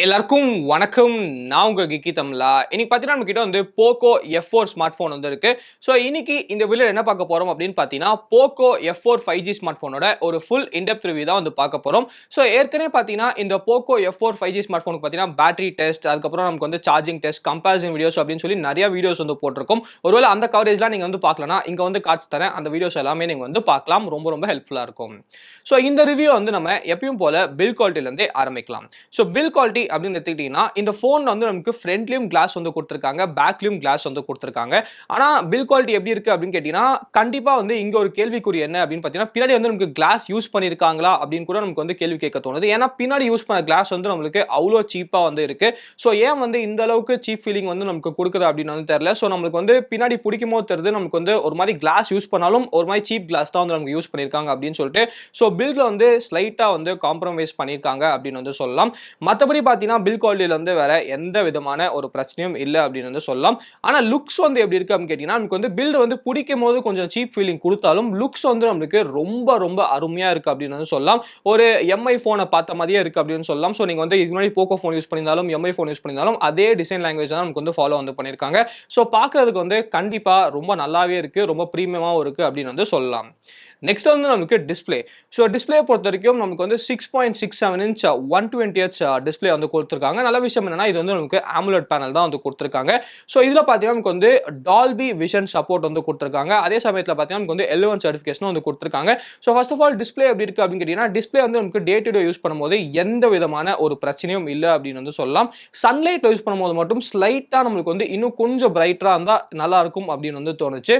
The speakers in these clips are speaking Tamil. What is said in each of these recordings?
எல்லாருக்கும் வணக்கம். நான் உங்க Geekytamizha. இன்னைக்கு பார்த்தீங்கன்னா நம்ம கிட்ட வந்து Poco F4 ஸ்மார்ட் போன் வந்து இருக்கு. ஸோ இன்னைக்கு இந்த வீடியோ என்ன பார்க்க போறோம் அப்படின்னு பார்த்தீங்கன்னா Poco F4 5G ஸ்மார்ட் போனோட ஒரு ஃபுல் இன்டெப்த் ரிவ்யூ தான் வந்து பார்க்க போறோம். ஸோ ஏற்கனவே பார்த்தீங்கன்னா இந்த Poco F4 5G ஸ்மார்ட் போனுக்கு பார்த்தீங்கன்னா பேட்டரி டெஸ்ட், அதுக்கப்புறம் நமக்கு வந்து சார்ஜிங் டெஸ்ட், கம்பேரிசன் வீடியோஸ் அப்படின்னு சொல்லி நிறைய வீடியோஸ் வந்து போட்டிருக்கோம். ஒருவேளை அந்த கவரேஜ்லாம் நீங்க வந்து பார்க்கலனா இங்க வந்து காட்சி தரேன். அந்த வீடியோஸ் எல்லாமே நீங்க வந்து பார்க்கலாம். ரொம்ப ரொம்ப ஹெல்ப்ஃபுல்லா இருக்கும். ஸோ இந்த ரிவ்யூ வந்து நம்ம எப்பயும் போல பில் குவாலிட்டில இருந்தே ஆரம்பிக்கலாம். ஸோ பில் குவாலிட்டி அப்படின்னு எடுத்துக்கிட்டீங்கன்னா இந்த போன் வந்து நமக்கு ஃப்ரண்ட்லயும் கிளாஸ் வந்து கொடுத்திருக்காங்க, பேக்லயும் கிளாஸ் வந்து கொடுத்திருக்காங்க. ஆனா பில் குவாலிட்டி எப்படி இருக்கு அப்படின்னு கேட்டீங்கன்னா கண்டிப்பா வந்து இங்க ஒரு கேள்விக்குறி என்ன அப்படின்னு பாத்தீங்கன்னா பின்னாடி வந்து நமக்கு கிளாஸ் யூஸ் பண்ணிருக்காங்களா அப்படின்னு கூட நமக்கு வந்து கேள்வி கேட்க தோணுது. ஏன்னா பின்னாடி யூஸ் பண்ண கிளாஸ் வந்து நம்மளுக்கு அவ்வளோ சீப்பா வந்து இருக்கு. ஸோ ஏன் வந்து இந்த அளவுக்கு சீப் ஃபீலிங் வந்து நமக்கு கொடுக்குது அப்படின்னு வந்து தெரியல. ஸோ நம்மளுக்கு வந்து பின்னாடி பிடிக்கும் போது தெரியுது நமக்கு வந்து ஒரு மாதிரி கிளாஸ் யூஸ் பண்ணாலும் ஒரு மாதிரி சீப் கிளாஸ் தான் வந்து நமக்கு யூஸ் பண்ணிருக்காங்க அப்படின்னு சொல்லிட்டு ஸோ பில்ல வந்து ஸ்லைட்டா வந்து காம்ப்ரமைஸ் பண்ணிருக்காங்க அப்படின்னு வந்து சொல்லலாம். மற்றபடி பார்த்தீங்கன்னா பில் குவாலிட்டியில வந்து வேற எந்த விதமான ஒரு பிரச்சனையும் இல்லை அப்படின்னு வந்து சொல்லலாம். ஆனா லுக்ஸ் வந்து எப்படி இருக்கு அப்படின்னு கேட்டீங்கன்னா நமக்கு வந்து பில்ட் வந்து பிடிக்கும் போது கொஞ்சம் சீப் ஃபீலிங் கொடுத்தாலும் லுக்ஸ் வந்து நமக்கு ரொம்ப ரொம்ப அருமையா இருக்கு அப்படின்னு வந்து சொல்லலாம். ஒரு எம்ஐ போனை பார்த்த மாதிரியே இருக்கு அப்படின்னு சொல்லலாம். ஸோ நீங்க வந்து இது முன்னாடி போக்கோ போன் யூஸ் பண்ணியிருந்தாலும் எம்ஐ போன் யூஸ் பண்ணியிருந்தாலும் அதே டிசைன் லாங்குவேஜ் தான் நமக்கு வந்து ஃபாலோ வந்து பண்ணியிருக்காங்க. ஸோ பார்க்கறதுக்கு வந்து கண்டிப்பா ரொம்ப நல்லாவே இருக்கு, ரொம்ப பிரீமியமாகவும் இருக்கு அப்படின்னு வந்து சொல்லலாம். நெக்ஸ்ட் வந்து நமக்கு டிஸ்பிளே. ஸோ டிஸ்பிளே பொறுத்த வரைக்கும் நமக்கு வந்து 6.67 இன்ச் 120Hz டிஸ்பிளே வந்து கொடுத்துருக்காங்க. நல்ல விஷயம் என்னன்னா இது வந்து நமக்கு AMOLED பேனல் தான் வந்து கொடுத்துருக்காங்க. ஸோ இதில் பார்த்தீங்கன்னா நமக்கு வந்து டால்பி விஷன் சப்போர்ட் வந்து கொடுத்துருக்காங்க. அதே சமயத்தில் பார்த்தீங்கன்னா நமக்கு வந்து L1 சர்டிஃபிகேஷனும் வந்து கொடுத்துருக்காங்க. So first of all display எப்படி இருக்கு அப்படின்னு கேட்டீங்கன்னா டிஸ்பிளே வந்து நமக்கு டே டு டே யூஸ் பண்ணும்போது எந்த விதமான ஒரு பிரச்சனையும் இல்லை அப்படின்னு வந்து சொல்லலாம். சன்லைட்ல யூஸ் பண்ணும்போது மட்டும் ஸ்லைட்டா நம்மளுக்கு வந்து இன்னும் கொஞ்சம் பிரைட்டரா இருந்தா நல்லா இருக்கும் அப்படின்னு வந்து தோணுச்சு.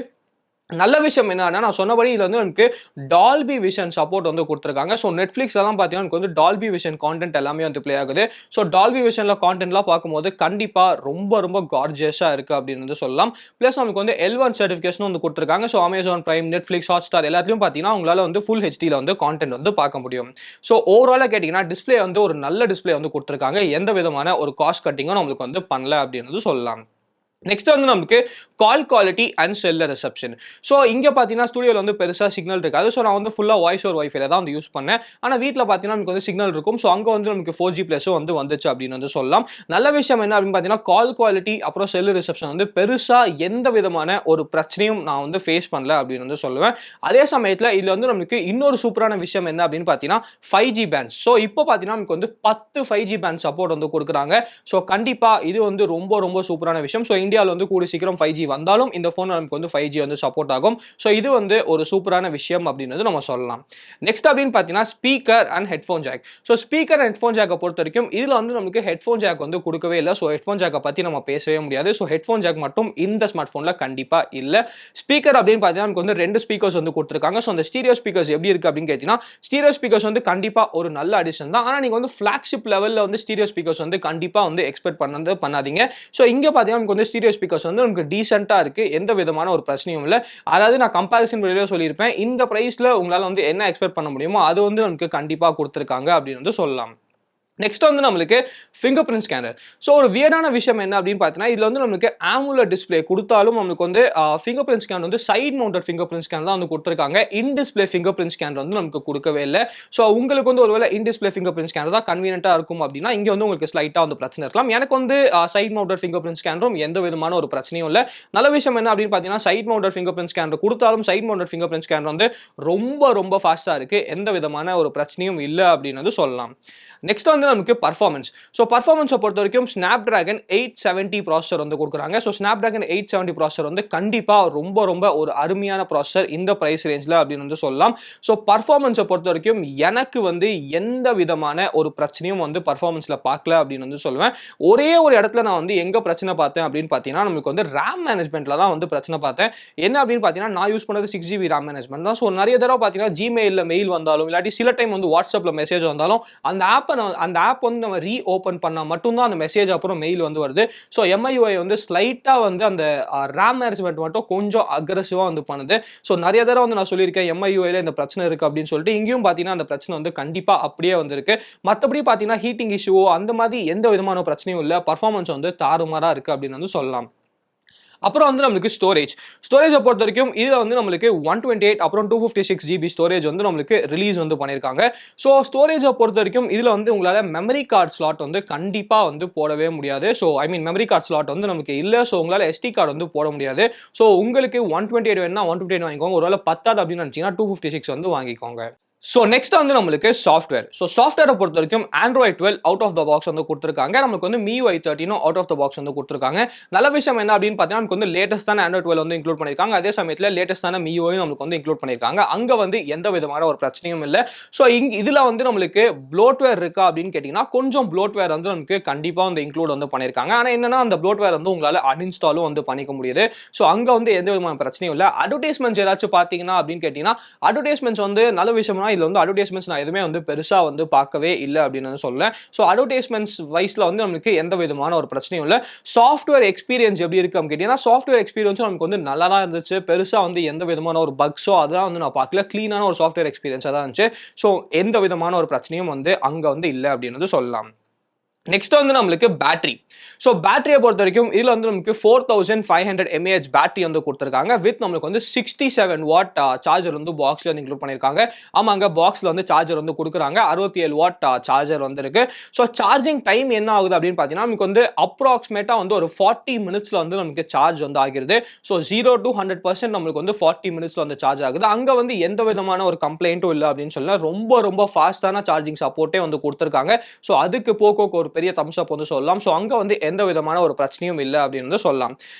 நல்ல விஷயம் என்னன்னா நான் சொன்னபடி இதுல வந்து நமக்கு டால்பி விஷன் சப்போர்ட் வந்து கொடுத்துருக்காங்க. ஸோ நெட்ஃபிளிக்ஸ் எல்லாம் பார்த்தீங்கன்னா நமக்கு வந்து டால்பி விஷன் கான்டென்ட் எல்லாமே வந்து பிளே ஆகுது. ஸோ டால்பி விஷன்ல கான்டென்ட்லாம் பார்க்கும்போது கண்டிப்பா ரொம்ப ரொம்ப கார்ஜியஸா இருக்கு அப்படின்னு வந்து சொல்லலாம். பிளஸ் நமக்கு வந்து L1 சர்டிஃபிகேஷனும் வந்து கொடுத்துருக்காங்க. So Amazon prime, Netflix, Hotstar எல்லாத்தையும் பார்த்தீங்கன்னா உங்களால வந்து ஃபுல் ஹெச்டியில் வந்து கான்டென்ட் வந்து பார்க்க முடியும். ஸோ ஓவராலாக கேட்டிங்கன்னா டிஸ்பிளே வந்து ஒரு நல்ல டிஸ்பிளே வந்து கொடுத்துருக்காங்க. எந்த விதமான ஒரு காஸ்ட் கட்டிங்கும் நம்மளுக்கு வந்து பண்ணல அப்படின்னு சொல்லலாம். நெக்ஸ்ட் வந்து நமக்கு call quality and seller reception. So இங்கே பார்த்தீங்கன்னா ஸ்டுடியோவில் வந்து பெருசாக சிக்னல் இருக்காது. ஸோ நான் வந்து ஃபுல்லாக வாய்ஸ் ஓவர் வைஃபைல தான் வந்து யூஸ் பண்ணேன். ஆனால் வீட்டில் பார்த்தீங்கன்னா நமக்கு வந்து சிக்னல் இருக்கும். ஸோ அங்கே வந்து நமக்கு 4G ப்ளஸும் வந்து வந்துச்சு அப்படின்னு வந்து சொல்லலாம். நல்ல விஷயம் என்ன அப்படின்னு பார்த்தீங்கன்னா கால் குவாலிட்டி அப்புறம் செல்லர் ரிசப்ஷன் வந்து பெருசாக எந்த விதமான ஒரு பிரச்சனையும் நான் வந்து ஃபேஸ் பண்ணல அப்படின்னு வந்து சொல்லுவேன். அதே சமயத்தில் இதில் வந்து நமக்கு இன்னொரு சூப்பரான விஷயம் என்ன அப்படின்னு பார்த்தீங்கன்னா 5G பேண்ட்ஸ். ஸோ இப்போ பார்த்தீங்கன்னா நமக்கு வந்து 10 5G பேண்ட் சப்போர்ட் வந்து கொடுக்குறாங்க. ஸோ கண்டிப்பாக இது வந்து ரொம்ப ரொம்ப சூப்பரான விஷயம். ஸோ இந்தியாவில் வந்து கூடிய சீக்கிரம் 5G வந்தாலும் இந்த போன் நமக்கு வந்து 5G வந்து சப்போர்ட் ஆகும். ஸோ இது வந்து ஒரு சூப்பரான விஷயம் அப்படின்னு நம்ம சொல்லலாம். நெக்ஸ்ட் அப்படின்னு பார்த்தீங்கன்னா speaker and headphone jack. So speaker and headphone ஜாக்கை பொறுத்த வரைக்கும் இதில் வந்து நமக்கு ஹெட்ஃபோன் ஜாக் வந்து கொடுக்கவே இல்லை. ஸோ ஹெட்ஃபோன் ஜாக்கை பற்றி நம்ம பேசவே முடியாது. ஸோ ஹெட்ஃபோன் ஜாக் மட்டும் இந்த ஸ்மார்ட் ஃபோனில் கண்டிப்பாக இல்லை. ஸ்பீக்கர் அப்படின்னு பார்த்தீங்கன்னா நமக்கு வந்து 2 ஸ்பீக்கர்ஸ் வந்து கொடுத்துருக்காங்க. ஸோ அந்த ஸ்டீரியோ ஸ்பீக்கர்ஸ் எப்படி இருக்கு அப்படின்னு கேட்டீங்கன்னா ஸ்டீரியோ ஸ்பீக்கர்ஸ் வந்து கண்டிப்பாக ஒரு நல்ல அடிஷன் தான். ஆனால் நீங்கள் வந்து ஃபிளாக்ஷிப் லெவலில் வந்து ஸ்டீரியோ ஸ்பீக்கர்ஸ் வந்து கண்டிப்பாக வந்து எக்ஸ்பெக்ட் பண்ணாதீங்க. ஸோ இங்கே பார்த்தீங்கன்னா நமக்கு வந்து ஸ்டீரியோ ஸ்பீக்கர்ஸ் வந்து நமக்கு டீசென்ட்டா இருக்கு, எந்த விதமான ஒரு பிரச்சனையும் இல்லை. அதாவது நான் கம்பேரிசன் வீடியோல சொல்லியிருப்பேன், இந்த பிரைஸ்ல உங்களால வந்து என்ன எக்ஸ்பெக்ட் பண்ண முடியுமோ அது வந்து நமக்கு கண்டிப்பா கொடுத்துருக்காங்க அப்படின்னு வந்து சொல்லலாம். நெக்ஸ்ட் வந்து நம்மளுக்கு ஃபிங்கர் பிரிண்ட் ஸ்கேனர். ஸோ ஒரு வியர்டான விஷயம் என்ன அப்படின்னு பார்த்தீங்கன்னா இதில் வந்து நம்மளுக்கு AMOLED டிஸ்பிளே கொடுத்தாலும் நம்மளுக்கு வந்து ஃபிங்கர் பிரிண்ட் ஸ்கேன் வந்து side mounted fingerprint scan தான் வந்து கொடுத்துருக்காங்க. In display fingerprint scanner வந்து நமக்கு கொடுக்கவே இல்லை. ஸோ உங்களுக்கு வந்து ஒருவேளை in display fingerprint scanner தான் கன்வீனியன்ட்டாக இருக்கும் அப்படின்னா இங்கே வந்து உங்களுக்கு ஸ்லைட்டாக வந்து பிரச்சனை இருக்கலாம். எனக்கு வந்து சைட் மவுண்டட் ஃபிங்கர் பிரிண்ட் ஸ்கேனரும் எந்த விதமான ஒரு பிரச்சனையும் இல்லை. நல்ல விஷயம் என்ன அப்படின்னு பார்த்தீங்கன்னா side mounted fingerprint scanner கொடுத்தாலும் side mounted fingerprint scanner வந்து ரொம்ப ரொம்ப ஃபாஸ்ட்டாக இருக்குது, எந்த விதமான ஒரு பிரச்சனையும் இல்லை அப்படின்னு வந்து சொல்லலாம். நெக்ஸ்ட் வந்து நமக்கு பர்ஃபார்மன்ஸ். ஸோ பர்ஃபார்மன்ஸை பொறுத்த வரைக்கும் Snapdragon 870 ப்ராசஸர் வந்து கொடுக்குறாங்க. ஸோ Snapdragon 870 ப்ராசஸர் வந்து கண்டிப்பாக ரொம்ப ரொம்ப ஒரு அருமையான ப்ராசஸர் இந்த ப்ரைஸ் ரேஞ்சில் அப்படின்னு வந்து சொல்லலாம். ஸோ பர்ஃபார்மன்ஸை பொறுத்த வரைக்கும் எனக்கு வந்து எந்த விதமான ஒரு பிரச்சனையும் வந்து பர்ஃபார்மன்ஸில் பார்க்கல அப்படின்னு வந்து சொல்லுவேன். ஒரே ஒரு இடத்துல நான் வந்து எங்கே பிரச்சனை பார்த்தேன் அப்படின்னு பார்த்தீங்கன்னா நமக்கு வந்து ரேம் மேனேஜ்மெண்ட்டில் தான் வந்து பிரச்சனை பார்த்தேன். என்ன அப்படின்னு பார்த்தீங்கன்னா நான் யூஸ் பண்ணது 6GB ரேம் மேனேஜ்மெண்ட் தான். ஸோ நிறைய தடவை பார்த்தீங்கன்னா ஜிமெயிலில் மெயில் வந்தாலும் இல்லாட்டி சில டைம் வந்து வாட்ஸ்அப்பில் மெசேஜ் வந்தாலும் அந்த ஆப் வந்து நம்ம ரீ ஓப்பன் பண்ணால் மட்டும்தான் அந்த மெசேஜ் அப்புறம் மெயில் வந்து வருது. ஸோ MIUI வந்து ஸ்லைட்டாக வந்து அந்த ரேம் மேனேஜ்மெண்ட் மட்டும் கொஞ்சம் அக்ரெசிவாக வந்து பண்ணுது. ஸோ நிறைய தடவை வந்து நான் சொல்லியிருக்கேன் MIUIல இந்த பிரச்சனை இருக்குது அப்படின்னு சொல்லிட்டு. இங்கேயும் பார்த்தீங்கன்னா அந்த பிரச்சனை வந்து கண்டிப்பாக அப்படியே வந்திருக்கு. மற்றபடி பார்த்தீங்கன்னா ஹீட்டிங் இஷ்யூ அந்த மாதிரி எந்த விதமான பிரச்சனையும் இல்லை. பர்ஃபார்மன்ஸ் வந்து தாறுமாறாக இருக்குது அப்படின்னு வந்து சொல்லலாம். அப்புறம் வந்து நம்மளுக்கு ஸ்டோரேஜை பொறுத்த வரைக்கும் இதில் வந்து நம்மளுக்கு 128 அப்புறம் 256 GB ஸ்டோரேஜ் வந்து நம்மளுக்கு ரிலீஸ் வந்து பண்ணியிருக்காங்க. ஸோ ஸ்டோரேஜை பொறுத்த வரைக்கும் இதில் வந்து உங்களால் மெமரி கார்டு ஸ்லாட் வந்து கண்டிப்பாக வந்து போடவே முடியாது. So I mean memory card slot வந்து நமக்கு இல்லை. ஸோ உங்களால் SD கார்டு வந்து போட முடியாது. ஸோ உங்களுக்கு 128 வேணும்னா 128 வாங்கிக்கோங்க. ஒருவேளை பத்தாது அப்படின்னு நினச்சிங்கன்னா 256 வந்து வாங்கிக்கோங்க. ஸோ நெக்ஸ்ட் வந்து நம்மளுக்கு சாஃப்ட்வேர். ஸோ சாஃப்ட்வேரை பொறுத்த வரைக்கும் Android 12 out of the box வந்து கொடுத்துருக்காங்க. நமக்கு வந்து MIUI 13 out of the box வந்து கொடுத்துருக்காங்க. நல்ல விஷயம் என்ன அப்படின்னு பார்த்தீங்கன்னா நமக்கு வந்து லேட்டஸ்டான Android 12 வந்து இன்க்ளூட் பண்ணியிருக்காங்க. அதே சமயத்தில் லேட்டஸ்டான MIUI நமக்கு வந்து இன்க்ளூட் பண்ணியிருக்காங்க. அங்கே வந்து எந்த விதமான ஒரு பிரச்சனையும் இல்லை. ஸோ இதில் வந்து நம்மளுக்கு ப்ளோட்வேர் இருக்கா அப்படின்னு கேட்டிங்கன்னா கொஞ்சம் ப்ளோட்வேர் வந்து நமக்கு கண்டிப்பாக வந்து இன்க்ளூட் வந்து பண்ணியிருக்காங்க. ஆனால் என்னன்னா அந்த ப்ளோட்வேர் வந்து உங்களால் அன்இன்ஸ்டாலும் வந்து பண்ணிக்க முடியுது. ஸோ அங்கே வந்து எந்த விதமான பிரச்சனையும் இல்லை. அட்வர்டைஸ்மெண்ட்ஸ் ஏதாச்சும் பார்த்தீங்கன்னா அப்படின்னு கேட்டிங்கன்னா அட்வர்டைஸ்மெண்ட்ஸ் வந்து நல்ல விஷயம்னா இதில் வந்து அட்வர்டைஸ்மெண்ட்ஸ் நான் எதுவுமே வந்து பெருசாக வந்து பார்க்கவே இல்லை அப்படின்னு சொல்லேன். ஸோ அட்வர்டைஸ்மெண்ட்ஸ் வைஸில் வந்து நமக்கு எந்த விதமான ஒரு பிரச்சனையும் இல்லை. சாஃப்ட்வேர் எக்ஸ்பீரியன்ஸ் எப்படி இருக்குது அப்படின்னு கேட்டிங்கன்னா சாஃப்ட்வேர் எக்ஸ்பீரியன்ஸும் நமக்கு வந்து நல்லா தான் இருந்துச்சு. பெருசாக வந்து எந்த விதமான ஒரு பக்ஸோ அதெல்லாம் வந்து நான் பார்க்கல. க்ளீனான ஒரு சாஃப்ட்வேர் எக்ஸ்பீரியன்ஸாக தான் இருந்துச்சு. ஸோ எந்த விதமான ஒரு பிரச்சனையும் வந்து அங்கே வந்து இல்லை அப்படின்னு சொல்லலாம். நெக்ஸ்ட் வந்து நம்மளுக்கு பேட்டரி. ஸோ பேட்டரியை பொறுத்த வரைக்கும் இதில் வந்து நமக்கு 4500 mAh பேட்டரி வந்து கொடுத்துருக்காங்க. வித் நம்மளுக்கு வந்து 67 வாட் சார்ஜர் வந்து பாக்ஸில் வந்து இன்க்ளூட் பண்ணியிருக்காங்க. ஆமாங்க, பாக்ஸில் வந்து சார்ஜர் வந்து கொடுக்குறாங்க. 67 வாட் சார்ஜர் வந்து இருக்கு. ஸோ சார்ஜிங் டைம் என்ன ஆகுது அப்படின்னு பார்த்தீங்கன்னா நமக்கு வந்து அப்ராக்சிமேட்டாக வந்து ஒரு 40 மினிட்ஸில் வந்து நமக்கு சார்ஜ் வந்து ஆகிருது. ஸோ 0 to 100% நம்மளுக்கு வந்து 40 மினிட்ஸில் வந்து சார்ஜ் ஆகுது. அங்கே வந்து எந்த விதமான ஒரு கம்ப்ளைண்ட்டும் இல்லை அப்படின்னு சொல்லலாம். ரொம்ப ரொம்ப ஃபாஸ்டான சார்ஜிங் சப்போர்ட்டே வந்து கொடுத்துருக்காங்க. ஸோ அதுக்கு போக்கோக்கு ஒரு பெரிய தம்ஸ் அப் வந்து சொல்லலாம். ஸோ அங்கே வந்து எந்த விதமான ஒரு பிரச்சனையும் இல்லை அப்படின்னு சொல்லலாம்.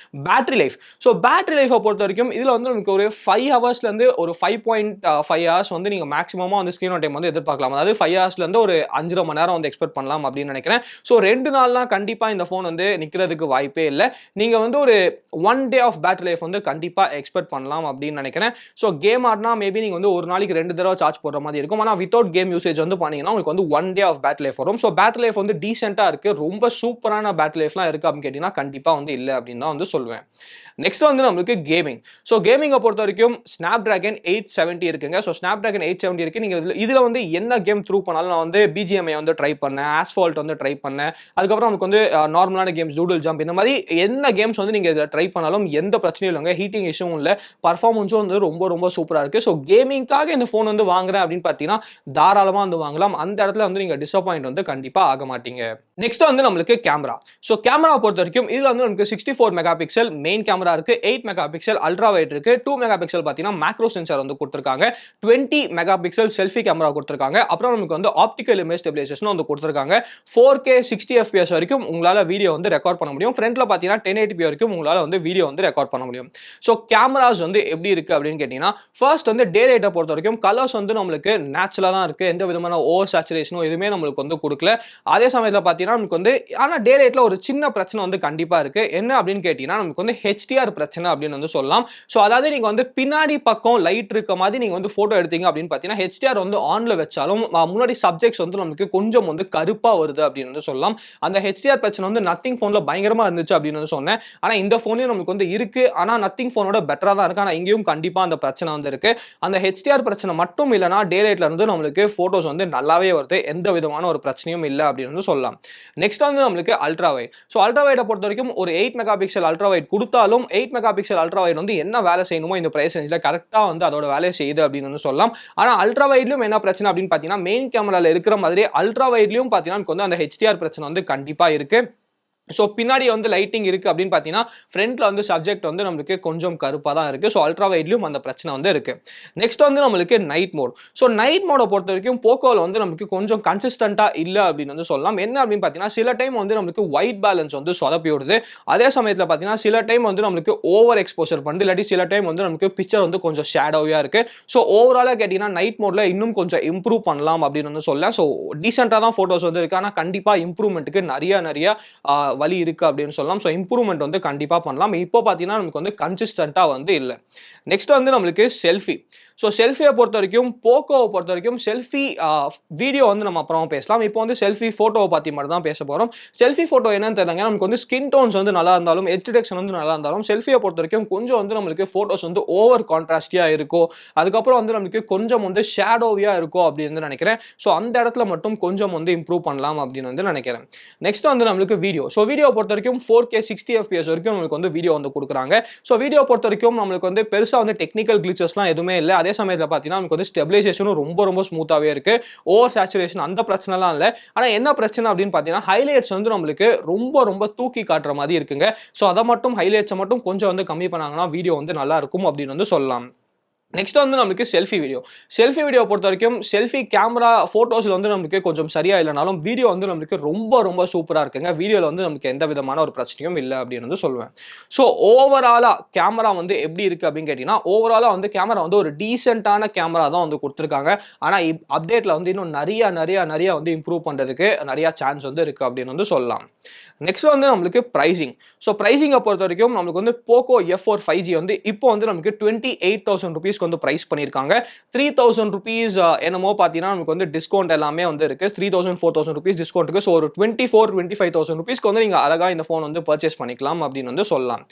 Battery life. ஸோ பேட்டரி லைஃபை பொறுத்த வரைக்கும் இதில் வந்து நமக்கு ஒரு 5 ஹவர்ஸ்லேருந்து ஒரு 5.5 ஹவர்ஸ் வந்து நீங்கள் மேக்ஸிமமாக வந்து ஸ்க்ரீன் டைம் வந்து எதிர்பார்க்கலாம். அதாவது 5 ஹவர்ஸ்லேருந்து ஒரு 5.5 மணி நேரம் வந்து எக்ஸ்பெக்ட் பண்ணலாம் அப்படின்னு நினைக்கிறேன். ஸோ 2 நாள்லாம் கண்டிப்பாக இந்த ஃபோன் வந்து நிற்கிறதுக்கு வாய்ப்பே இல்லை. நீங்கள் வந்து ஒரு 1 டே ஆஃப் பேட்டரி லைஃப் வந்து கண்டிப்பாக எக்ஸ்பெக்ட் பண்ணலாம் அப்படின்னு நினைக்கிறேன். ஸோ கேம் ஆடினா மேபி நீங்கள் வந்து ஒரு நாளைக்கு 2 தடவை சார்ஜ் போடுற மாதிரி இருக்கும். ஆனால் வித்தவுட் கேம் யூசேஜ் வந்து பண்ணீங்கன்னா உங்களுக்கு வந்து 1 டே ஆஃப் பேட்டரி லைஃப் வரும். ஸோ பேட்டரி லைஃப் வந்து டீசென்ட்டாக இருக்கு. ரொம்ப சூப்பரான பேட்டரி லைஃப்லாம் இருக்கு அப்படின்னு கேட்டீங்கன்னா கண்டிப்பா வந்து இல்லை அப்படின்னு தான் வந்து சொல்லுவேன். நெக்ஸ்ட் வந்து நம்மளுக்கு கேமிங். ஸோ கேமிங்கை பொறுத்த வரைக்கும் Snapdragon 870 இருக்குங்க. ஸோ Snapdragon 870 இருக்கு. நீங்க இதுல வந்து என்ன கேம் த்ரூ பண்ணாலும் நான் வந்து BGMI வந்து ட்ரை பண்ணேன், ஆஸ்பால்ட் வந்து ட்ரை பண்ணேன். அதுக்கப்புறம் நமக்கு வந்து நார்மலான கேம்ஸ் டூடல் ஜம்ப் இந்த மாதிரி என்ன கேம்ஸ் வந்து நீங்க இதில் ட்ரை பண்ணாலும் எந்த பிரச்சனையும் இல்லைங்க. ஹீட்டிங் இஷ்யூவும் இல்லை. பர்ஃபார்மன்ஸும் வந்து ரொம்ப ரொம்ப சூப்பராக இருக்கு. ஸோ கேமிங்காக இந்த ஃபோன் வந்து வாங்குறேன் அப்படின்னு பார்த்தீங்கன்னா தாராளமாக வந்து வாங்கலாம். அந்த இடத்துல வந்து நீங்க டிசப்பாயிண்ட் வந்து கண்டிப்பாக ஆக மாட்டீங்க. நெக்ஸ்ட் வந்து நம்மளுக்கு கேமரா. ஸோ கேமரா பொறுத்த வரைக்கும் இதில் வந்து நமக்கு 64 மெகா பிக்சல் மெயின் கேமரா இருக்கு, 8 மெகா பிக்சல் அல்ட்ரா வைட் இருக்கு, 2 மெகா பிக்சல் பார்த்தீங்கன்னா மேக்ரோ சென்சார் வந்து கொடுத்துருக்காங்க, 20 மெகா பிக்சல் செல்ஃபி கேமரா கொடுத்துருக்காங்க. அப்புறம் நமக்கு வந்து ஆப்டிக்கல் இமேஜ் ஸ்டெபிலைசேஷன் வந்து கொடுத்துருக்காங்க. 4K 60 FPS வரைக்கும் உங்களால் வீடியோ வந்து ரெக்கார்ட் பண்ண முடியும். ஃப்ரண்ட்ல பார்த்தீங்கன்னா 1080p வரைக்கும் உங்களால் வந்து வீடியோ வந்து ரெக்கார்ட் பண்ண முடியும். ஸோ கேமராஸ் வந்து எப்படி இருக்கு அப்படின்னு கேட்டீங்கன்னா ஃபர்ஸ்ட் வந்து டே லைட்டை பொறுத்த வரைக்கும் கலர்ஸ் வந்து நம்மளுக்கு நேச்சுரலாக தான் இருக்கு. எந்த விதமான ஓவர் சேச்சுரேஷனோ எதுவுமே நம்மளுக்கு வந்து கொடுக்கல. அதே சமயத்தில் பார்த்தீங்கன்னா நமக்கு வந்து ஆனால் டே லைட்ல ஒரு சின்ன பிரச்சனை வந்து கண்டிப்பா இருக்கு. என்ன அப்படின்னு கேட்டீங்கன்னா நமக்கு வந்து HDR பிரச்சனை அப்படின்னு வந்து சொல்லலாம். ஸோ அதாவது நீங்க வந்து பின்னாடி பக்கம் லைட் இருக்க மாதிரி நீங்க வந்து போட்டோ எடுத்தீங்க அப்படின்னு பார்த்தீங்கன்னா HDR வந்து ஆன்ல வச்சாலும் முன்னாடி சப்ஜெக்ட்ஸ் வந்து நமக்கு கொஞ்சம் வந்து கருப்பா வருது அப்படின்னு வந்து சொல்லலாம். அந்த HDR பிரச்சனை வந்து நத்திங் போன்ல பயங்கரமா இருந்துச்சு அப்படின்னு வந்து சொன்னேன். ஆனா இந்த போன்லயும் நமக்கு வந்து இருக்கு. ஆனா நத்திங் போனோட பெட்டரா தான் இருக்கு. ஆனா இங்கேயும் கண்டிப்பா அந்த பிரச்சனை வந்து இருக்கு. அந்த HDR பிரச்சனை மட்டும் இல்லைனா டே லைட்ல இருந்து நம்மளுக்கு போட்டோஸ் வந்து நல்லாவே வருது. எந்த விதமான ஒரு பிரச்சனையும் இல்லை அப்படின்னு வந்து சொல்லலாம். நெக்ஸ்ட் வந்து நம்மளுக்கு அல்ட்ரா வைட். ஸோ அல்ட்ரா வைடை பொறுத்த வரைக்கும் ஒரு 8 மெகா பிக்சல் அல்ட்ரா வைட் கொடுத்தாலும் 8 மெகா பிக்சல் அல்ட்ரா வைட் வந்து என்ன வேலை செய்யணுமோ இந்த பிரைஸ் ரேஞ்சில் கரெக்டாக வந்து அதோட வேலையை செய்யுது அப்படின்னு வந்து சொல்லலாம். ஆனால் அல்ட்ரா வைட்லையும் என்ன பிரச்சனை அப்படின்னு பார்த்தீங்கன்னா மெயின் கேமராவில் இருக்கிற மாதிரி அல்ட்ரா வைட்லையும் பார்த்தீங்கன்னா வந்து அந்த HDR பிரச்சனை வந்து கண்டிப்பாக இருக்கு. ஸோ பின்னாடி வந்து லைட்டிங் இருக்குது அப்படின்னு பார்த்தீங்கன்னா ஃப்ரண்ட்டில் வந்து சப்ஜெக்ட் வந்து நம்மளுக்கு கொஞ்சம் கருப்பாக தான் இருக்குது. ஸோ அல்ட்ரா வைட்லையும் அந்த பிரச்சனை வந்து இருக்குது. நெக்ஸ்ட் வந்து நம்மளுக்கு நைட் மோட். ஸோ நைட் மோடை பொறுத்த வரைக்கும் போக்கோவில் வந்து நமக்கு கொஞ்சம் கன்சிஸ்டண்ட்டாக இல்லை அப்படின்னு வந்து சொல்லலாம். என்ன அப்படின்னு பார்த்தீங்கன்னா சில டைம் வந்து நம்மளுக்கு ஒயிட் பேலன்ஸ் வந்து சொதப்பி விடுது. அதே சமயத்தில் பார்த்தீங்கன்னா சில டைம் வந்து நம்மளுக்கு ஓவர் எக்ஸ்போசர் பண்ணுது. இல்லாட்டி சில டைம் வந்து நமக்கு பிக்சர் வந்து கொஞ்சம் ஷேடோவியாக இருக்குது. ஸோ ஓவராலாக கேட்டிங்கன்னா நைட் மோடில் இன்னும் கொஞ்சம் இம்ப்ரூவ் பண்ணலாம் அப்படின்னு வந்து சொல்லலாம். ஸோ டீசெண்டாக தான் ஃபோட்டோஸ் வந்து இருக்குது. ஆனால் கண்டிப்பாக இம்ப்ரூவ்மெண்ட்டுக்கு நிறைய வழி இருக்கு அப்படின்னு சொல்லலாம். ஸோ இம்ப்ரூவ்மெண்ட் வந்து கண்டிப்பாக பண்ணலாம். இப்போ பார்த்தீங்கன்னா நமக்கு வந்து கன்சிஸ்டண்ட்டாக வந்து இல்லை. நெக்ஸ்ட் வந்து நம்மளுக்கு செல்ஃபி. ஸோ செல்ஃபியை பொறுத்த வரைக்கும் போக்கோவை பொறுத்த வரைக்கும் செல்ஃபி வீடியோ வந்து நம்ம அப்புறமா பேசலாம். இப்போ வந்து செல்ஃபி ஃபோட்டோவை பற்றி மட்டும் தான் பேச போகிறோம். செல்ஃபி ஃபோட்டோ என்னன்னு தெரியலங்க. நமக்கு வந்து ஸ்கின் டோன்ஸ் வந்து நல்லா இருந்தாலும் எட்ஜ் டிடெக்ஷன் வந்து நல்லா இருந்தாலும் செல்ஃபியை பொறுத்த வரைக்கும் கொஞ்சம் வந்து நம்மளுக்கு ஃபோட்டோஸ் வந்து ஓவர் கான்ட்ராஸ்டியாக இருக்கும். அதுக்கப்புறம் வந்து நம்மளுக்கு கொஞ்சம் வந்து ஷேடோவியாக இருக்கும் அப்படின்னு வந்து நினைக்கிறேன். ஸோ அந்த இடத்துல மட்டும் கொஞ்சம் வந்து இம்ப்ரூவ் பண்ணலாம் அப்படின்னு வந்து நினைக்கிறேன். நெக்ஸ்ட் வந்து நம்மளுக்கு வீடியோ. ஸோ வீடியோ பொறுத்த வரைக்கும் 4K 60 FPS வரைக்கும் நமக்கு வந்து வீடியோ வந்து கொடுக்குறாங்க. ஸோ வீடியோ பொறுத்த வரைக்கும் நம்மளுக்கு வந்து பெருசா வந்து டெக்னிக்கல் கிளிச்சஸ்லாம் எதுவுமே இல்ல. அதே சமயத்துல பார்த்தீங்கன்னா நமக்கு வந்து ஸ்டெபிலைசேஷனும் ரொம்ப ரொம்ப ஸ்மூத்தாவே இருக்கு. ஓவர் சேச்சுரேஷன் அந்த பிரச்சனைலாம் இல்ல. ஆனா என்ன பிரச்சனை அப்படின்னு பார்த்தீங்கன்னா ஹைலைட்ஸ் வந்து நம்மளுக்கு ரொம்ப ரொம்ப தூக்கி காட்டுற மாதிரி இருக்குங்க. ஸோ அதை மட்டும் ஹைலைட்ஸை மட்டும் கொஞ்சம் வந்து கம்மி பண்ணாங்கன்னா வீடியோ வந்து நல்லா இருக்கும் அப்படின்னு வந்து சொல்லலாம். நெக்ஸ்ட் வந்து நமக்கு செல்ஃபி வீடியோ. செல்ஃபி வீடியோ பொறுத்த வரைக்கும் செல்ஃபி கேமரா ஃபோட்டோஸ்ல வந்து நமக்கு கொஞ்சம் சரியா இல்லனாலும் வீடியோ வந்து நமக்கு ரொம்ப ரொம்ப சூப்பரா இருக்குங்க. வீடியோல வந்து நமக்கு எந்த விதமான ஒரு பிரச்சனையும் இல்ல அப்படின்னு வந்து சொல்லுவேன். ஸோ ஓவராலா கேமரா வந்து எப்படி இருக்கு அப்படின்னு கேட்டீங்கன்னா, ஓவராலா வந்து கேமரா வந்து ஒரு டீசென்ட்டான கேமரா தான் வந்து குடுத்துருக்காங்க. ஆனா அப்டேட்ல வந்து இன்னும் நெறைய வந்து இம்ப்ரூவ் பண்றதுக்கு நெறைய சான்ஸ் வந்து இருக்கு அப்படின்னு வந்து சொல்லலாம். நெக்ஸ்ட் வந்து நம்மளுக்கு பிரைசிங். ஸோ பிரைசிங்கை பொறுத்த வரைக்கும் நம்மளுக்கு வந்து போக்கோ F4 5G வந்து இப்போ வந்து நமக்கு ₹28,000 வந்து பிரைஸ் பண்ணியிருக்காங்க. ₹3,000 என்னமோ பார்த்தீங்கன்னா நமக்கு வந்து டிஸ்கவுண்ட் எல்லாமே வந்து இருக்கு. ₹3,000 ₹4,000 டிஸ்கவுண்ட் இருக்கு. ஸோ ஒரு ₹24,000 25,000 வந்து நீங்க அழகா இந்த ஃபோன் வந்து பர்ச்சேஸ் பண்ணிக்கலாம் அப்படின்னு வந்து சொல்லலாம்.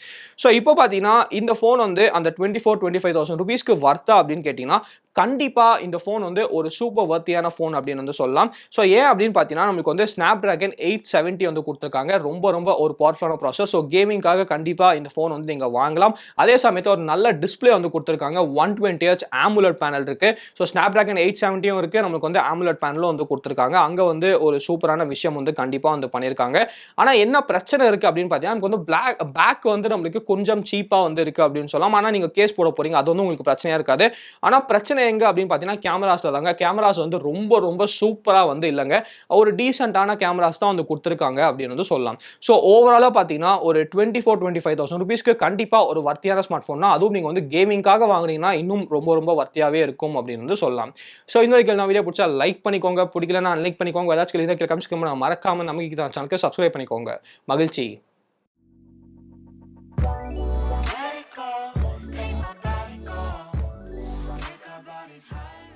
ஸோ இப்போ பார்த்தீங்கன்னா இந்த ஃபோன் வந்து அந்த ₹24,000 25,000 வர்த்தா அப்படின்னு கேட்டீங்கன்னா கண்டிப்பா இந்த ஃபோன் வந்து ஒரு சூப்பர் வர்த்தியான ஃபோன் அப்படின்னு வந்து சொல்லலாம். ஸோ ஏன் அப்படின்னு பார்த்தீங்கன்னா நமக்கு வந்து Snapdragon 870 வந்து கொடுத்துருக்காங்க. ரொம்ப ரொம்ப ஒரு பவர்ஃபுல்லான ப்ராசஸர். ஸோ கேமிங்காக கண்டிப்பா இந்த ஃபோன் வந்து நீங்க வாங்கலாம். அதே சமயத்துல ஒரு நல்ல டிஸ்ப்ளே வந்து கொடுத்துருக்காங்க. 120Hz AMOLED பேனல் இருக்கு. ஸோ Snapdragon 870யும் இருக்கு. நமக்கு வந்து AMOLED பேனலும் வந்து கொடுத்துருக்காங்க. அங்க வந்து ஒரு சூப்பரான விஷயம் வந்து கண்டிப்பா வந்து பண்ணியிருக்காங்க. ஆனா என்ன பிரச்சனை இருக்கு அப்படின்னு பார்த்தீங்கன்னா நமக்கு வந்து பேக் வந்து நம்மளுக்கு கொஞ்சம் சீப்பா வந்து இருக்கு அப்படின்னு சொல்லலாம். ஆனா நீங்க கேஸ் போட போறீங்க. அது வந்து உங்களுக்கு பிரச்சனையா இருக்காது. ஆனா பிரச்சனை எங்க அப்படின்னு பார்த்தீங்கன்னா கேமராஸ்ல தாங்க. கேமராஸ் வந்து ரொம்ப ரொம்ப சூப்பரா வந்து இல்லங்க. ஒரு டீசென்ட்டான கேமராஸ் தான் வந்து கொடுத்துருக்காங்க அப்படின்னு வந்து சொல்லலாம். ஸோ ஓவராலா பார்த்தீங்கன்னா ஒரு 24,000 25,000 கண்டிப்பா ஒரு வர்த்தியான ஸ்மார்ட் ஃபோன் தான். அதுவும் நீங்க வந்து கேமிங்காக வாங்குனீங்கன்னா இன்னும் ரொம்ப ரொம்ப வர்த்தியாவே இருக்கும் அப்படின்னு வந்து சொல்லலாம். ஸோ இந்த வரைக்கும் வீடியோ பிடிச்சா லைக் பண்ணிக்கோங்க. பிடிக்கலன்னா அன்லைக் பண்ணிக்கோங்க. ஏதாச்சும் இருந்தா கீழ கமெண்ட்ஸ் மறக்காம நம்ம Geekytamizha சேனலுக்கு சப்ஸ்கிரைப் பண்ணிக்கோங்க. மகிழ்ச்சி. Let it go, ain't nobody go. Take our bodies high.